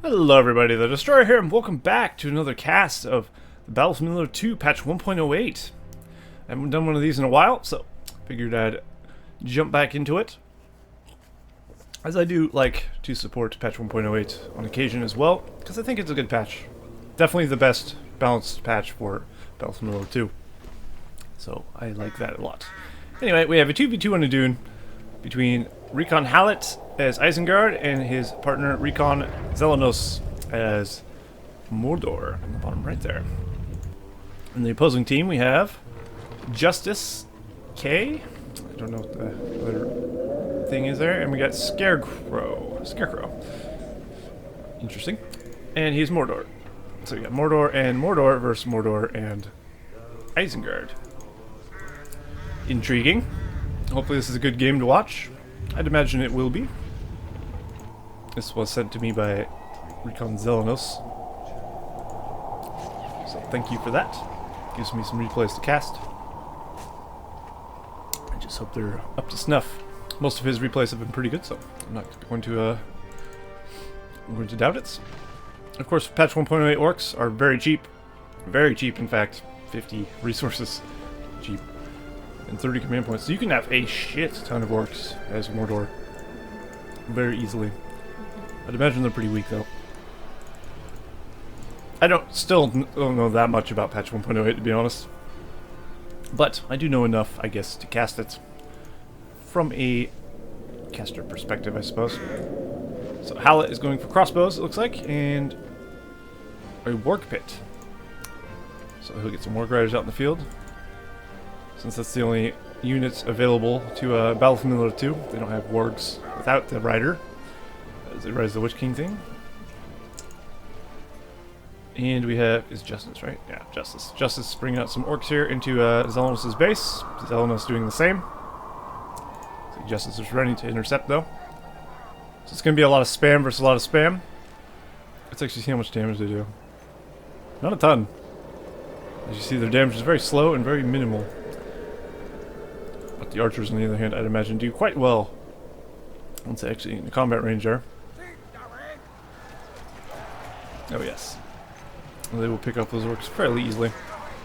Hello everybody, the Destroyer here, and welcome back to another cast of the Battlefield 2 patch 1.08. I haven't done one of these in a while, so figured I'd jump back into it. As I do like to support patch 1.08 on occasion as well, because I think it's a good patch. Definitely the best balanced patch for Battlefield 2. So I like that a lot. Anyway, we have a 2v2 on Udun between RECON Halet as Isengard and his partner RECON Xelenos as Mordor on the bottom right there. In the opposing team we have Justice K. I don't know what the other thing is there, and we got Cr0w. Interesting. And he's Mordor. So we got Mordor versus Mordor and Isengard. Intriguing. Hopefully this is a good game to watch. I'd imagine it will be. This was sent to me by RECON Xelenos. So thank you for that. Gives me some replays to cast. I just hope they're up to snuff. Most of his replays have been pretty good, so I'm not going to doubt it. Of course, patch 1.08 orcs are very cheap. Very cheap, in fact. 50 resources. Cheap. And 30 command points. So you can have a shit ton of orcs as Mordor. Very easily. I'd imagine they're pretty weak, though. I still don't know that much about patch 1.08, to be honest. But I do know enough, I guess, to cast it from a caster perspective, I suppose. So Halet is going for crossbows, it looks like, and a work pit. So he'll get some work riders out in the field. Since that's the only units available to Battlefield 2, they don't have wargs without the rider. As it rides the Witch King thing. And we have, is Justice, right? Yeah, Justice. Justice bringing out some orcs here into Xelenos' base. Xelenos doing the same. So Justice is ready to intercept, though. So it's going to be a lot of spam versus a lot of spam. Let's actually see how much damage they do. Not a ton. As you see, their damage is very slow and very minimal. But the archers, on the other hand, I'd imagine do quite well once they actually in the combat range are. Oh yes. And they will pick up those orcs fairly easily.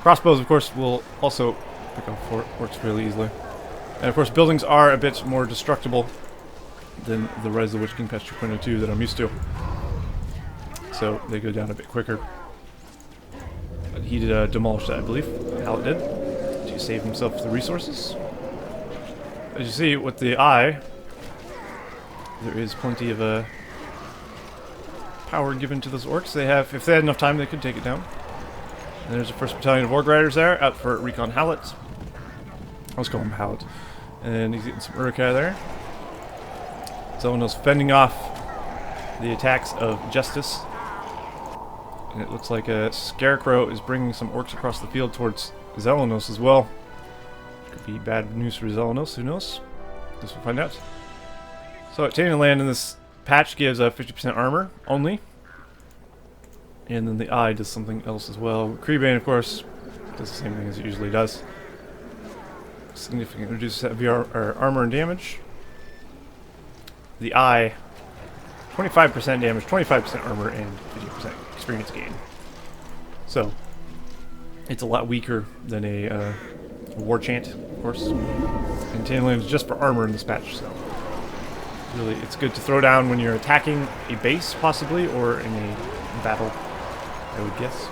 Crossbows, of course, will also pick up orcs fairly easily. And of course, buildings are a bit more destructible than the Rise of the Witch King patch 2.02 that I'm used to. So they go down a bit quicker. But he did demolish that, I believe. Halet did. To save himself the resources. As you see, with the eye, there is plenty of power given to those orcs. They have, if they had enough time, they could take it down. And there's the first battalion of orc riders there, out for RECON Halet. Let's call him Halet. And he's getting some Urukai there. Xelenos fending off the attacks of Justice. And it looks like a Scarecrow is bringing some orcs across the field towards Xelenos as well. Could be bad news for Xelenos, who knows? Guess we'll find out. So obtaining land in this patch gives 50% armor only. And then the eye does something else as well. Cr0w, of course, does the same thing as it usually does. Significantly reduces armor and damage. The eye, 25% damage, 25% armor, and 50% experience gain. So, it's a lot weaker than a war chant, of course. And Tainland is just for armor in this patch, so really it's good to throw down when you're attacking a base, possibly, or in a battle, I would guess.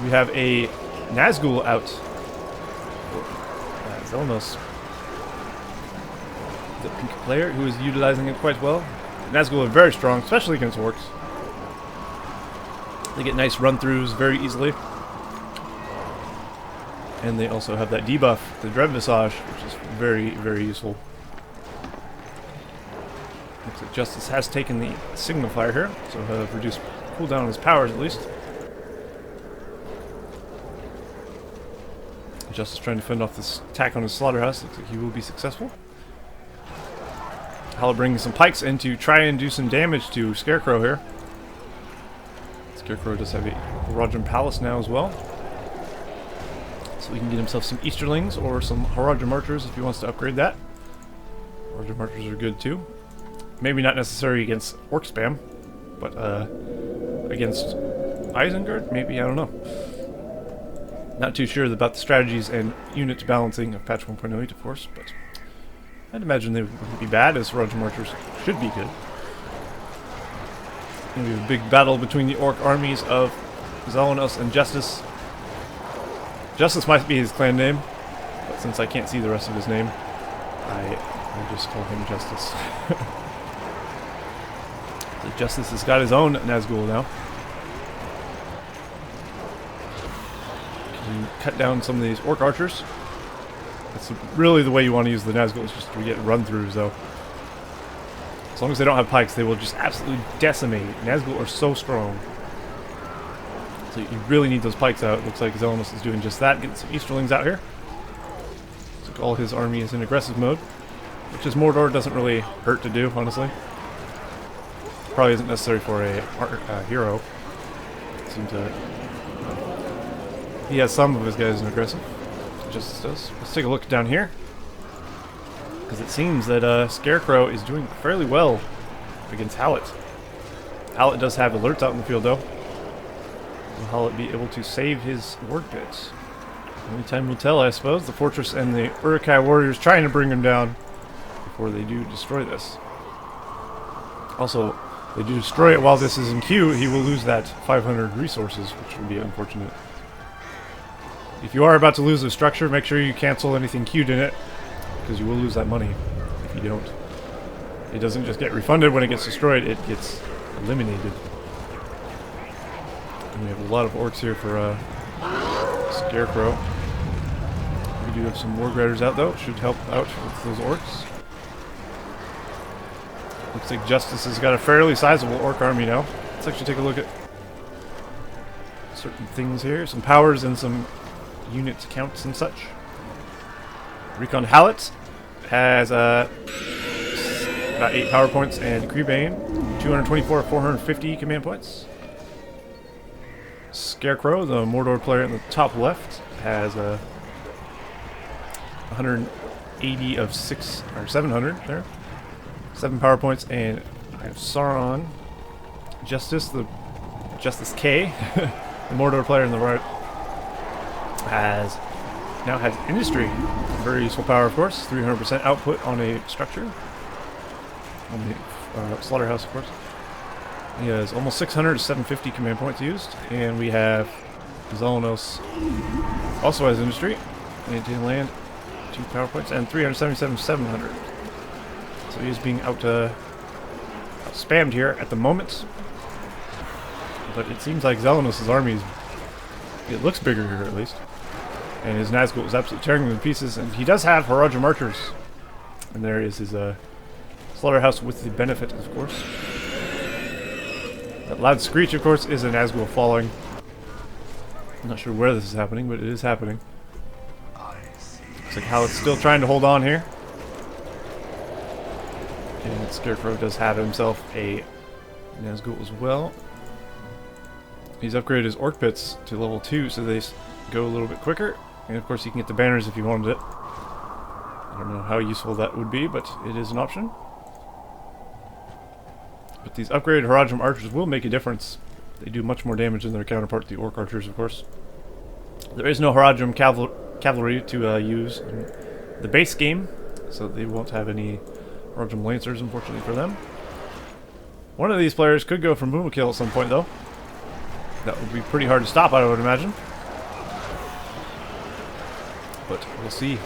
We have a Nazgul out for Xelenos, the pink player, who is utilizing it quite well. Nazgul are very strong, especially against orcs. They get nice run-throughs very easily. And they also have that debuff, the Dread Visage, which is very, very useful. Looks like Justice has taken the Signal Fire here, so he'll have reduced cooldown on his powers at least. Justice trying to fend off this attack on his slaughterhouse. Looks like he will be successful. Halet bringing some pikes in to try and do some damage to Scarecrow here. Scarecrow does have a Haradrim Palace now as well. So we can get himself some Easterlings or some Haradrim Archers if he wants to upgrade that. Haradrim Archers are good too. Maybe not necessary against orc spam, but against Isengard? Maybe, I don't know. Not too sure about the strategies and unit balancing of patch 1.08, of course, but I'd imagine they wouldn't be bad, as Haradrim archers should be good. We have a big battle between the orc armies of Xelenos and Justice. Justice might be his clan name, but since I can't see the rest of his name, I just call him Justice. So Justice has got his own Nazgul now. Can cut down some of these orc archers. That's really the way you want to use the Nazgul, is just to get run-throughs, though. As long as they don't have pikes, they will just absolutely decimate. Nazgul are so strong. So you really need those pikes out. It looks like Xelenos is doing just that, getting some Easterlings out here. Looks like all his army is in aggressive mode, which is Mordor doesn't really hurt to do, honestly. Probably isn't necessary for a hero. Seems he has some of his guys in aggressive. Justice does. Let's take a look down here, because it seems that Cr0w is doing fairly well against Halet. Halet does have alerts out in the field, though. Will Halet be able to save his ward pits? Only time will tell, I suppose. The fortress and the RECON warriors trying to bring him down before they do destroy this. Also, if they do destroy it while this is in queue, he will lose that 500 resources, which would be unfortunate. If you are about to lose a structure, make sure you cancel anything queued in it, because you will lose that money if you don't. It doesn't just get refunded when it gets destroyed, it gets eliminated. And we have a lot of orcs here for Cr0w. We do have some Warg Riders out, though. Should help out with those orcs. Looks like Justice has got a fairly sizable orc army now. Let's actually take a look at certain things here. Some powers and some unit counts and such. RECON Halet has about 8 power points, and Cr0w 224 450 command points. Cr0w, the Mordor player in the top left, has 180 of 700 there. 7 power points, and I have Sauron, Justice, the Justice K, the Mordor player in the right, now has Industry, very useful power, of course. 300% output on a structure, on the slaughterhouse, of course. He has almost 600 to 750 command points used, and we have Xelenos also has Industry, maintain land, 2 power points, and 377 700. So he is being out spammed here at the moment, but it seems like Xelenos' army it looks bigger here at least, and his Nazgul is absolutely tearing them to pieces. And he does have Haradrim archers, and there is his slaughterhouse with the benefit, of course. That loud screech, of course, is a Nazgul falling. I'm not sure where this is happening, but it is happening. Looks like Halet's still trying to hold on here. And Cr0w does have himself a Nazgul as well. He's upgraded his orc pits to level 2, so they go a little bit quicker. And of course, you can get the banners if you wanted it. I don't know how useful that would be, but it is an option. But these upgraded Haradrim archers will make a difference. They do much more damage than their counterpart, the orc archers, of course. There is no Haradrim cavalry to use in the base game, so they won't have any Haradrim lancers, unfortunately for them. One of these players could go for Mumakil at some point, though. That would be pretty hard to stop, I would imagine. But we'll see.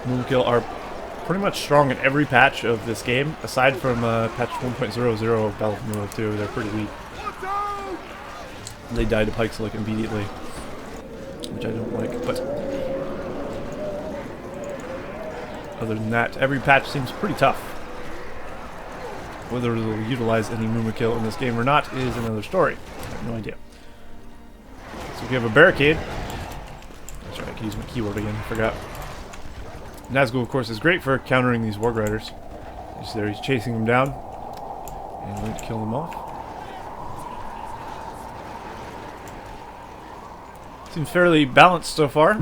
Mumakil are pretty much strong in every patch of this game, aside from patch 1.00 Battlefield 2. They're pretty weak. They die to pikes like immediately, which I don't like, but other than that, every patch seems pretty tough. Whether they'll utilize any Mumakil in this game or not is another story. I have no idea. So we have a barricade. That's right, I can use my keyword again, I forgot. Nazgul, of course, is great for countering these Warg Riders. He's there, he's chasing them down, and going to kill them off. Seems fairly balanced so far.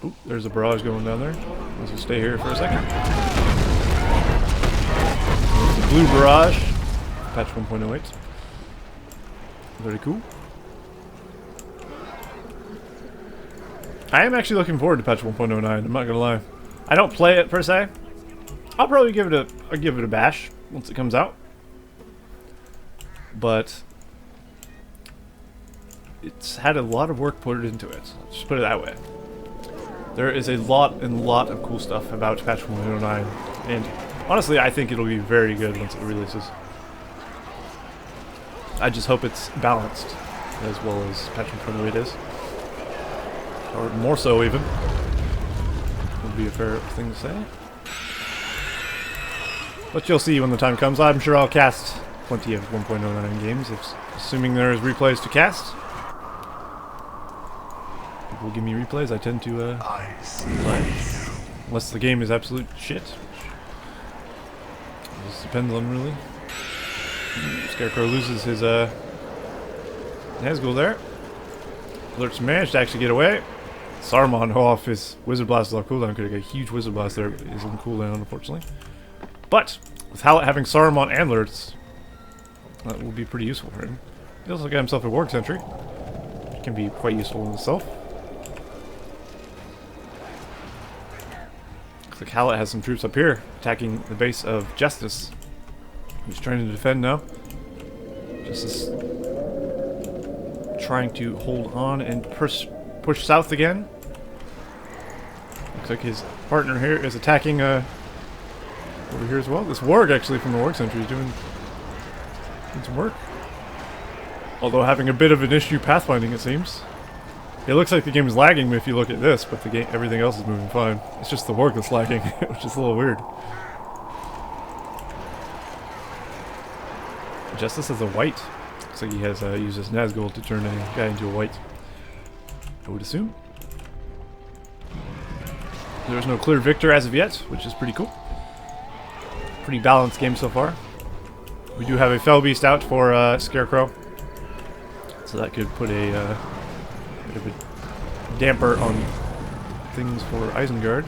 Oop, there's a barrage going down there. Let's just stay here for a second. There's the blue barrage, patch 1.08. Very cool. I am actually looking forward to patch 1.09, I'm not gonna lie. I don't play it per se. I'll probably give it a bash once it comes out. But it's had a lot of work put into it. Let's just put it that way. There is a lot of cool stuff about patch 1.09, and honestly I think it'll be very good once it releases. I just hope it's balanced as well as patch 1.08 is. Or more so, even. Would be a fair thing to say. But you'll see when the time comes. I'm sure I'll cast plenty of 1.09 games, assuming there is replays to cast. People will give me replays. I tend to play. Unless the game is absolute shit. It just depends on, really. Cr0w loses his Nazgul there. Alert's managed to actually get away. Saruman off his Wizard Blast without cooldown. Could have got a huge Wizard Blast there, but is on cooldown, unfortunately. But with Halet having Saruman and Alerts, that will be pretty useful for him. He also got himself a Warg Sentry, which can be quite useful in itself. Looks like Halet has some troops up here attacking the base of Justice, who's trying to defend now. Justice trying to hold on and push south again. Looks like his partner here is attacking over here as well. This Warg actually from the Warg Sentry is doing some work. Although having a bit of an issue pathfinding, it seems. It looks like the game is lagging if you look at this, but the game, everything else is moving fine. It's just the Warg that's lagging, which is a little weird. Justice has a white. Looks like he has used his Nazgul to turn a guy into a white, I would assume. There's no clear victor as of yet, which is pretty cool. Pretty balanced game so far. We do have a Fell Beast out for Cr0w, so that could put a bit of a damper on things for Isengard.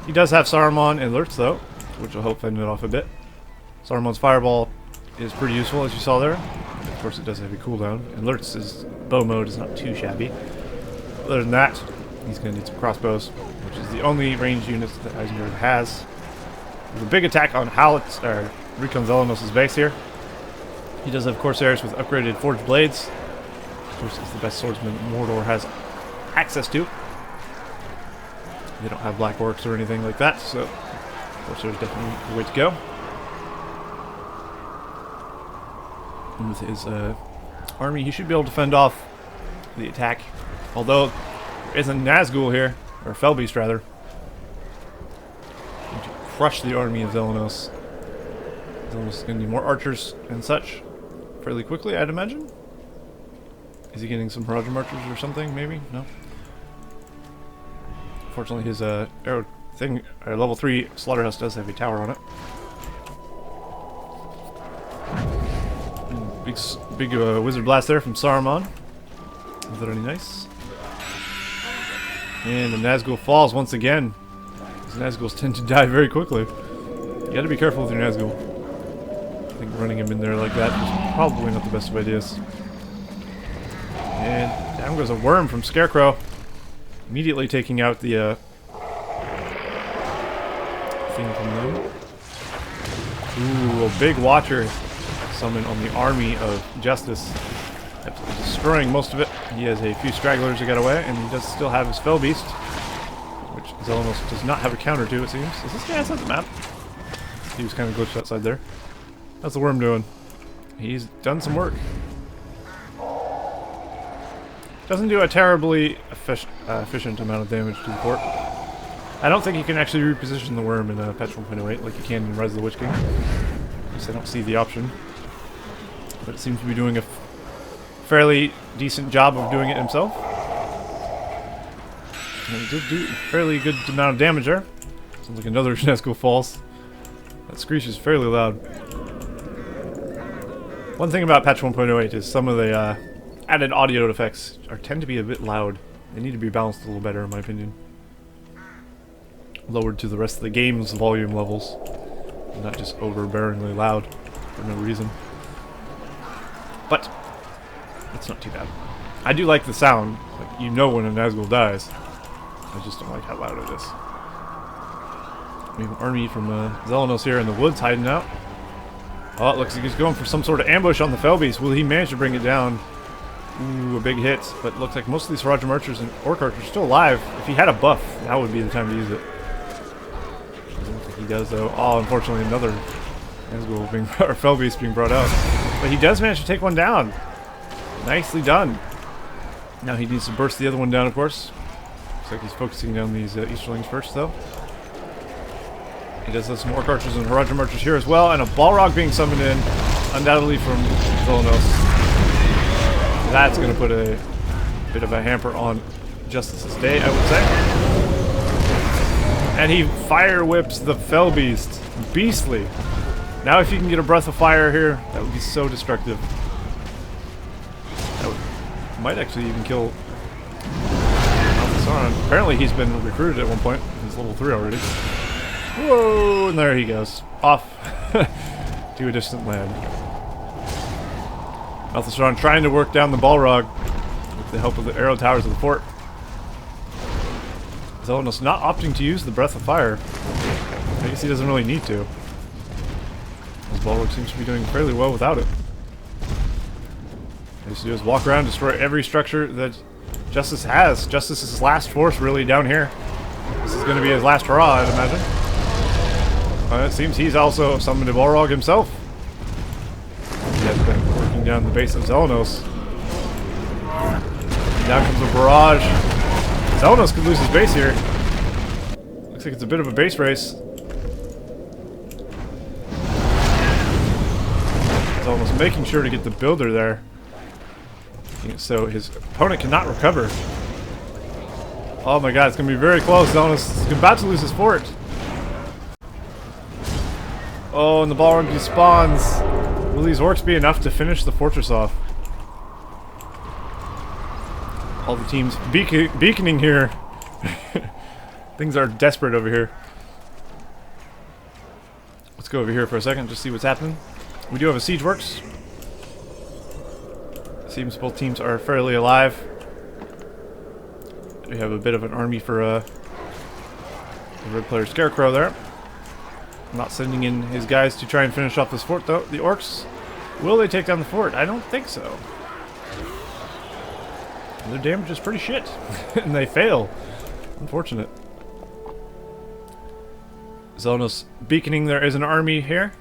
He does have Saruman and Alerts though, which will help fend it off a bit. Saruman's Fireball is pretty useful, as you saw there. Of course, it does have a cooldown. And Alerts' bow mode is not too shabby. Other than that, he's going to need some crossbows, which is the only ranged units that Isengard has. There's a big attack on Halet's, or RECON Xelenos' base here. He does have Corsairs with upgraded Forged Blades. Of course, it's the best swordsman Mordor has access to. They don't have Black Orcs or anything like that, so Corsairs definitely the way to go. And with his army, he should be able to fend off the attack. Although, there is a Nazgul here, or a Fell Beast rather, going to crush the army of Xelenos. Xelenos is going to need more archers and such fairly quickly, I'd imagine. Is he getting some Roger archers or something, maybe? No? Fortunately, his arrow thing, level 3 Slaughterhouse does have a tower on it. Big Wizard Blast there from Saruman. Is that any nice? And the Nazgul falls once again. These Nazguls tend to die very quickly. You gotta be careful with your Nazgul. I think running him in there like that is probably not the best of ideas. And down goes a worm from Cr0w. Immediately taking out the thing from them. Ooh, a big Watcher summon on the army of Justice. Absolutely destroying most of it. He has a few stragglers that got away, and he does still have his Fell Beast, which Xelenos does not have a counter to, it seems. Is this guy outside the map? He was kind of glitched outside there. How's the worm doing? He's done some work. Doesn't do a terribly efficient amount of damage to the fort. I don't think you can actually reposition the worm in patch 1.08 like you can in Rise of the Witch King. At least I don't see the option. But it seems to be doing a fairly decent job of doing it himself. And it did do a fairly good amount of damage there. Sounds like another Nazgul falls. That screech is fairly loud. One thing about patch 1.08 is some of the added audio effects tend to be a bit loud. They need to be balanced a little better, in my opinion. Lowered to the rest of the game's volume levels, and not just overbearingly loud for no reason. But That's not too bad. I do like the sound. Like, you know when a Nazgul dies. I just don't like how loud it is. We have an army from Xelenos here in the woods hiding out. Oh, it looks like he's going for some sort of ambush on the Felbeast. Will he manage to bring it down? Ooh, a big hit. But it looks like most of these Haradrim archers and Orc archers are still alive. If he had a buff, now would be the time to use it. I don't think he does, though. Oh, unfortunately, another Nazgul being, or Felbeast being brought out. But he does manage to take one down. Nicely done. Now he needs to burst the other one down, of course. Looks like he's focusing down these Easterlings first, though. He does have some Orc archers and Haradrim archers here as well, and a Balrog being summoned in, undoubtedly from Xelenos. That's going to put a bit of a hamper on Justice's day, I would say. And he fire whips the Felbeast. Beastly. Now if you can get a breath of fire here, that would be so destructive. That might actually even kill Alphasaurn. Apparently he's been recruited at one point. He's level 3 already. Whoa, and there he goes. Off to a distant land. Alphasaurn trying to work down the Balrog with the help of the arrow towers of the fort. Xelenos not opting to use the Breath of Fire. I guess he doesn't really need to. This Balrog seems to be doing fairly well without it. What he has to do is walk around, destroy every structure that Justice has. Justice is his last force really down here. This is going to be his last hurrah, I'd imagine. It seems he's also summoned a Balrog himself. He has been working down the base of Xelenos. Down comes a barrage. Xelenos could lose his base here. Looks like it's a bit of a base race. Xelenos making sure to get the builder there, so his opponent cannot recover. Oh my god, it's going to be very close. Xelenos is about to lose his fort. Oh, and the Balrog despawns. Will these orcs be enough to finish the fortress off? All the teams beaconing here. Things are desperate over here. Let's go over here for a second, just see what's happening. We do have a siege works. Seems both teams are fairly alive. We have a bit of an army for the red player Cr0w there. Not sending in his guys to try and finish off this fort, though. The orcs, will they take down the fort? I don't think so. Their damage is pretty shit. And they fail. Unfortunate. Xelenos beaconing there is an army here.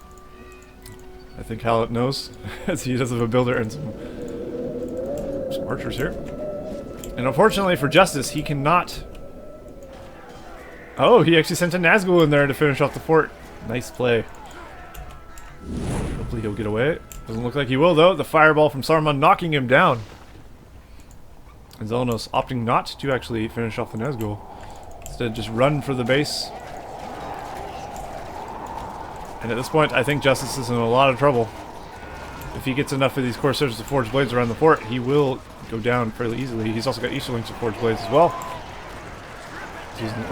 I think Halet knows, as he does have a builder and some archers here. And unfortunately for Justice, he cannot... Oh, he actually sent a Nazgul in there to finish off the fort. Nice play. Hopefully he'll get away. Doesn't look like he will, though. The fireball from Saruman knocking him down. And Xelenos opting not to actually finish off the Nazgul. Instead, just run for the base. And at this point, I think Justice is in a lot of trouble. If he gets enough of these Corsairs to forge blades around the fort, he will go down fairly easily. He's also got Easterlings to forge blades as well. He's using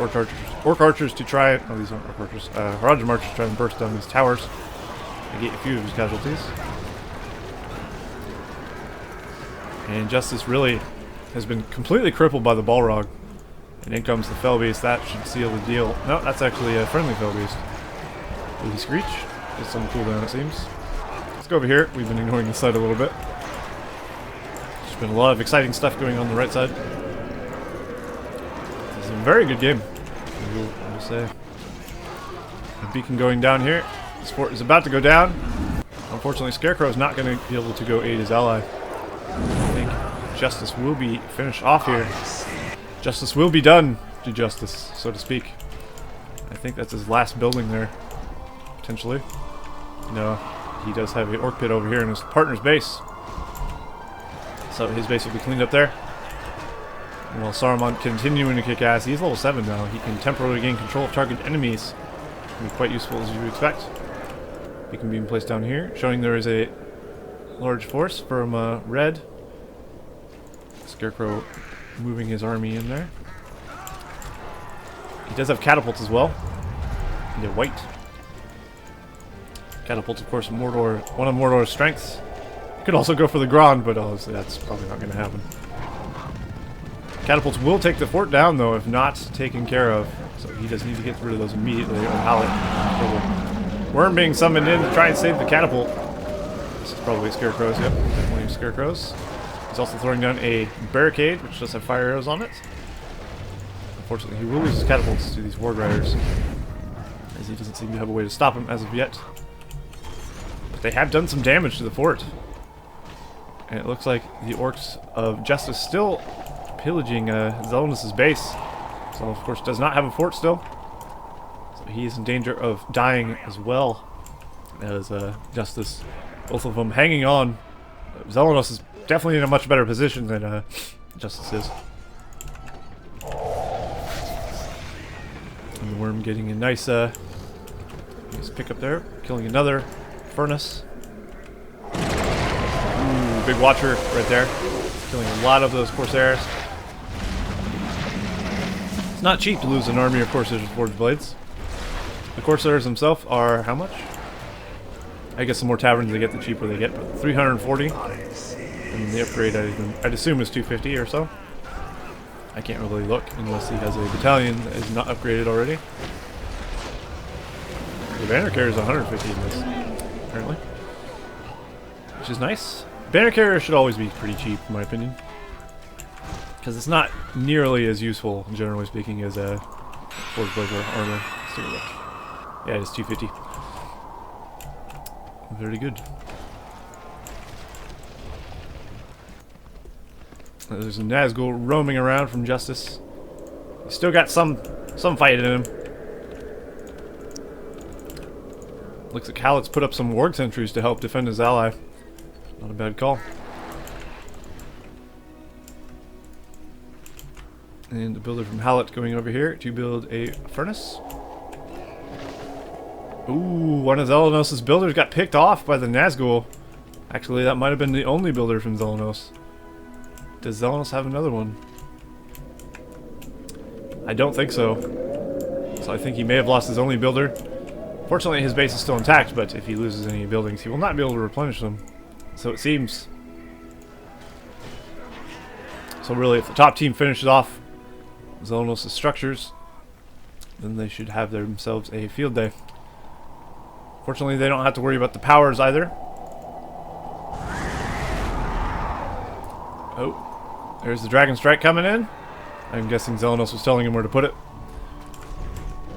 Orc archers to try it. Oh, these aren't Orc archers. Haradrim archers to try and burst down these towers and get a few of his casualties. And Justice really has been completely crippled by the Balrog. And in comes the Felbeast. That should seal the deal. No, that's actually a friendly Felbeast. Will he screech? Gets some cooldown, it seems. Let's go over here. We've been ignoring this side a little bit. There's been a lot of exciting stuff going on the right side. It's a very good game, I will say. The beacon going down here. This fort is about to go down. Unfortunately, Cr0w is not going to be able to go aid his ally. I think Justice will be finished off here. Justice will be done to Justice, so to speak. I think that's his last building there, potentially. No, he does have an orc pit over here in his partner's base. So his base will be cleaned up there. And while Saruman continuing to kick ass, he's level 7 now. He can temporarily gain control of target enemies. Can be quite useful, as you would expect. He can be placed down here, showing there is a large force from red. Cr0w moving his army in there. He does have catapults as well. And they're white. Catapults, of course, Mordor, one of Mordor's strengths. Could also go for the Grand, but obviously that's probably not going to happen. Catapults will take the fort down, though, if not taken care of. So he does need to get rid of those immediately, or Halet. Worm being summoned in to try and save the catapult. This is probably Scarecrows, yep. Definitely Scarecrows. He's also throwing down a barricade, which does have fire arrows on it. Unfortunately, he will lose his catapults to these Ward Riders, as he doesn't seem to have a way to stop him as of yet. But they have done some damage to the fort. And it looks like the Orcs of Justice still pillaging Xelenos' base. So, of course, does not have a fort still. So he is in danger of dying as well as Justice. Both of them hanging on. Xelenos is definitely in a much better position than Justice is. And the Worm getting a nice pick up there, killing another furnace. Ooh, big Watcher right there, killing a lot of those Corsairs. It's not cheap to lose an army of Corsairs with Forged Blades. The Corsairs themselves are how much? I guess the more taverns they get, the cheaper they get. But 340, and the upgrade I'd assume is 250 or so. I can't really look unless he has a battalion that is not upgraded already. The banner carrier is 150 in this, apparently, which is nice. Banner carrier should always be pretty cheap, in my opinion, because it's not nearly as useful, generally speaking, as a Forged Blade or armor. Let's take a look. Yeah, it is 250. Very good. There's a Nazgul roaming around from Justice. He's still got some fight in him. Looks like Halet's put up some warg sentries to help defend his ally. Not a bad call. And the builder from Halet going over here to build a furnace. Ooh, one of Xelenos' builders got picked off by the Nazgul. Actually, that might have been the only builder from Xelenos. Does Xelenos have another one? I don't think so. So I think he may have lost his only builder. Fortunately, his base is still intact, but if he loses any buildings, he will not be able to replenish them. So it seems. So really, if the top team finishes off Xelenos' structures, then they should have themselves a field day. Fortunately, they don't have to worry about the powers either. Oh, there's the Dragon Strike coming in. I'm guessing Xelenos was telling him where to put it.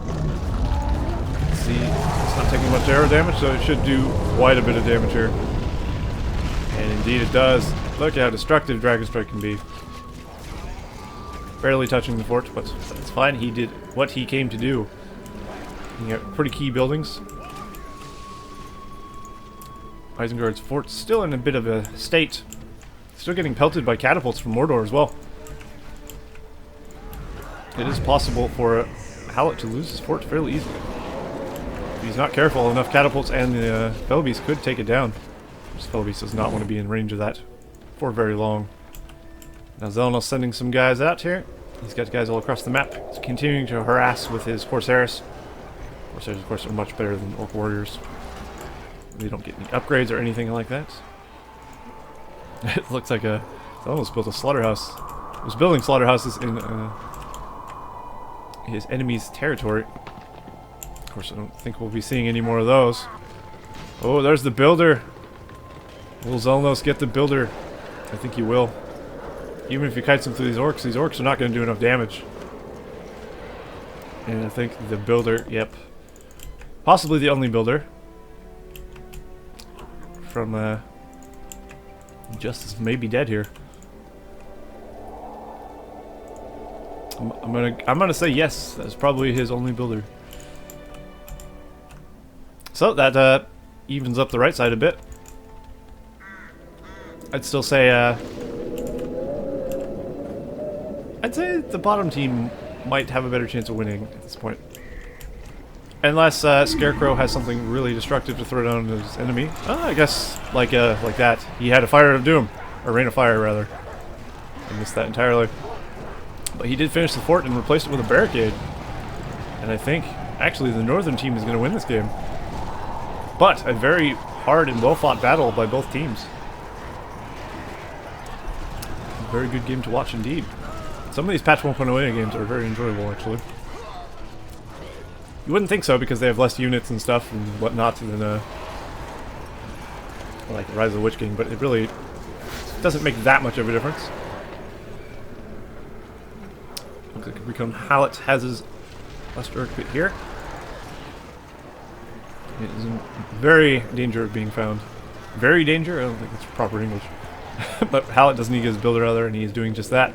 Let's see, it's not taking much arrow damage, so it should do quite a bit of damage here. And indeed it does. Look how destructive Dragon Strike can be. Barely touching the fort, but that's fine. He did what he came to do. You got pretty key buildings. Isengard's fort's still in a bit of a state. Still getting pelted by catapults from Mordor as well. It is possible for Halet to lose his fort fairly easily. If he's not careful, enough catapults and the Fellbeast could take it down. This Fellbeast does not want to be in range of that for very long. Now Xelenos sending some guys out here. He's got guys all across the map. He's continuing to harass with his Corsairs. Corsairs, of course, are much better than Orc Warriors. They don't get any upgrades or anything like that. It looks like Xelenos built a slaughterhouse. He was building slaughterhouses in his enemy's territory. Of course, I don't think we'll be seeing any more of those. Oh, there's the builder. Will Xelenos get the builder? I think he will. Even if he kites him through these orcs are not going to do enough damage. And I think the builder, yep. Possibly the only builder from Justice may be dead here. I'm gonna say yes. That's probably his only builder. So that evens up the right side a bit. I'd still say the bottom team might have a better chance of winning at this point. Unless Scarecrow has something really destructive to throw down on his enemy. I guess like that. He had a Fire of Doom, or Rain of Fire rather. I missed that entirely. But he did finish the fort and replaced it with a barricade. And I think actually the northern team is going to win this game. But a very hard and well fought battle by both teams. very good game to watch indeed. Some of these patch 1.08 games are very enjoyable, actually. You wouldn't think so because they have less units and stuff and whatnot than like Rise of the Witch King, but it really doesn't make that much of a difference. Looks like RECON Halet has his last Urk bit here. It is in very danger of being found. Very danger? I don't think it's proper English. But Halet does need to get his builder out there, and he is doing just that.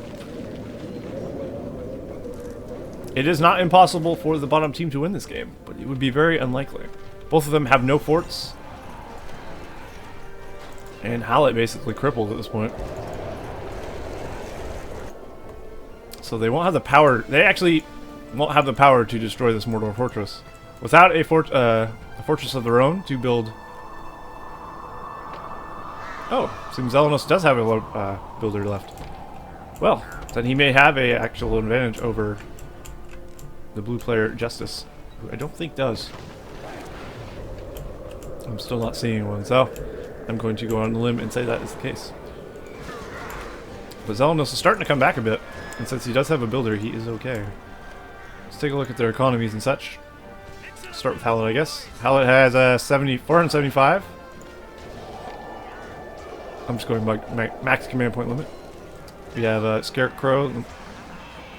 It is not impossible for the bottom team to win this game, but it would be very unlikely. Both of them have no forts. And Halet basically crippled at this point. So they won't have the power. They actually won't have the power to destroy this Mordor fortress. Without a fortress of their own to build. Oh, seems Xelenos does have a builder left. Well, then he may have a actual advantage over the blue player Justice, who I don't think does. I'm still not seeing one, so I'm going to go on the limb and say that is the case. But Xelenos is starting to come back a bit, and since he does have a builder, he is okay. Let's take a look at their economies and such. Start with Halet, I guess. Halet has 475. I'm just going by max command point limit. We have Cr0w,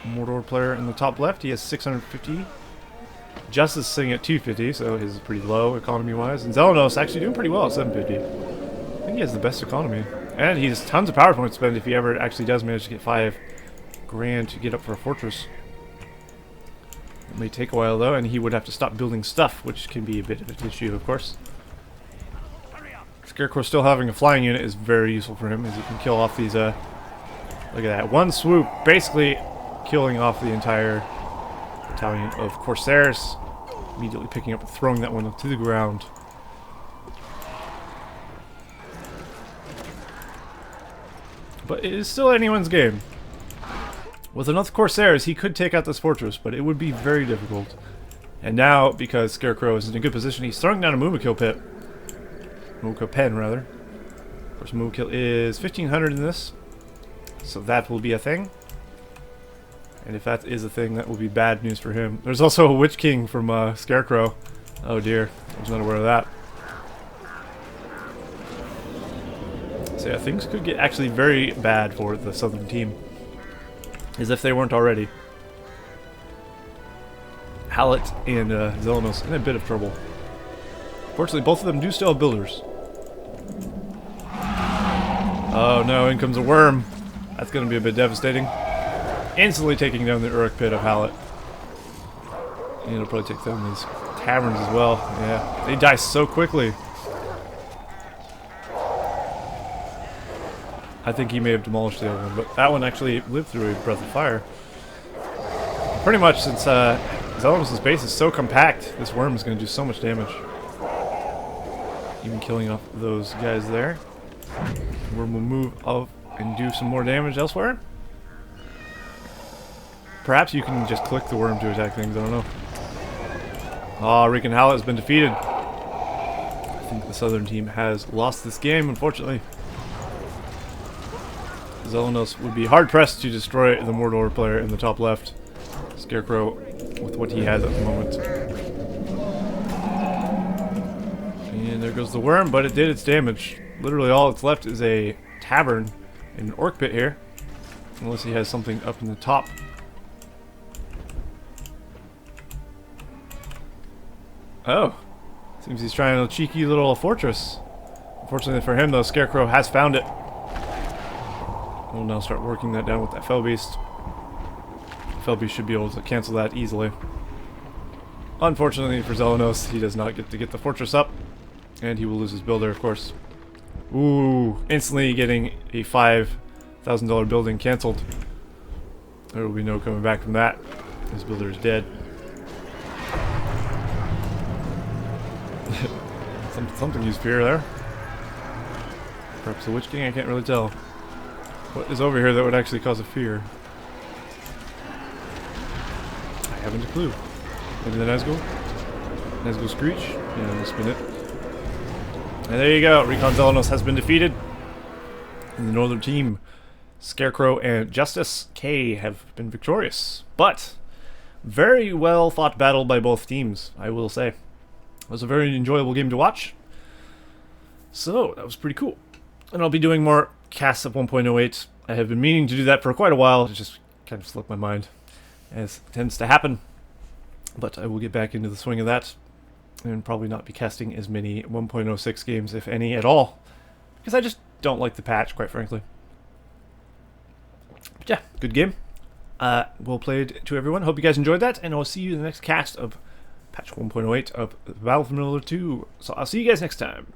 Mordor player in the top left. He has 650. Justice is sitting at 250, so his is pretty low economy-wise. And Xelenos actually doing pretty well at 750. I think he has the best economy. And he has tons of power points to spend if he ever actually does manage to get 5 grand to get up for a fortress. It may take a while though, and he would have to stop building stuff, which can be a bit of an issue, of course. Scarecrow still having a flying unit is very useful for him, as he can kill off these, look at that, one swoop, basically killing off the entire battalion of Corsairs, immediately picking up and throwing that one to the ground. But it is still anyone's game. With enough Corsairs, he could take out this fortress, but it would be very difficult. And now, because Scarecrow is in a good position, he's throwing down a Mumakill pit. Mumakill pen, rather. Of course, Mumakill is 1500 in this, so that will be a thing. And if that is a thing, that will be bad news for him. There's also a Witch King from Scarecrow. Oh dear, I was not aware of that. So yeah, things could get actually very bad for the southern team. As if they weren't already. Halet and Xelenos in a bit of trouble. Fortunately, both of them do still have builders. Oh no, in comes a worm. That's going to be a bit devastating. Instantly taking down the Uruk pit of Halet. And it'll probably take down these taverns as well. Yeah, they die so quickly. I think he may have demolished the other one, but that one actually lived through a breath of fire. Pretty much, since Xelenos' base is so compact, this worm is going to do so much damage. Even killing off those guys there. Worm will move up and do some more damage elsewhere. Perhaps you can just click the worm to attack things, I don't know. Ah, RECON Halet has been defeated. I think the southern team has lost this game, unfortunately. Xelenos would be hard-pressed to destroy the Mordor player in the top left. Scarecrow with what he has at the moment. And there goes the worm, but it did its damage. Literally all that's left is a tavern and an orc pit here. Unless he has something up in the top. Oh. Seems he's trying a cheeky little fortress. Unfortunately for him though, Scarecrow has found it. We'll now start working that down with that Fell Beast. Fell Beast should be able to cancel that easily. Unfortunately for Xelenos, he does not get to get the fortress up. And he will lose his builder, of course. Ooh, instantly getting a $5,000 building cancelled. There will be no coming back from that. His builder is dead. Something used fear there. Perhaps a Witch King, I can't really tell. What is over here that would actually cause a fear? I haven't a clue. Maybe the Nazgul? Nazgul Screech? Yeah, we'll spin it. And there you go. RECON Xelenos has been defeated. And the northern team Scarecrow and Justice K have been victorious, but very well fought battle by both teams, I will say. It was a very enjoyable game to watch, so that was pretty cool. And I'll be doing more casts of 1.08. I have been meaning to do that for quite a while. It just kind of slipped my mind, as tends to happen. But I will get back into the swing of that, and probably not be casting as many 1.06 games, if any, at all, because I just don't like the patch, quite frankly. But yeah, good game. Well played to everyone. Hope you guys enjoyed that, and I'll see you in the next cast of patch 1.08 of Battlefield 2. So I'll see you guys next time.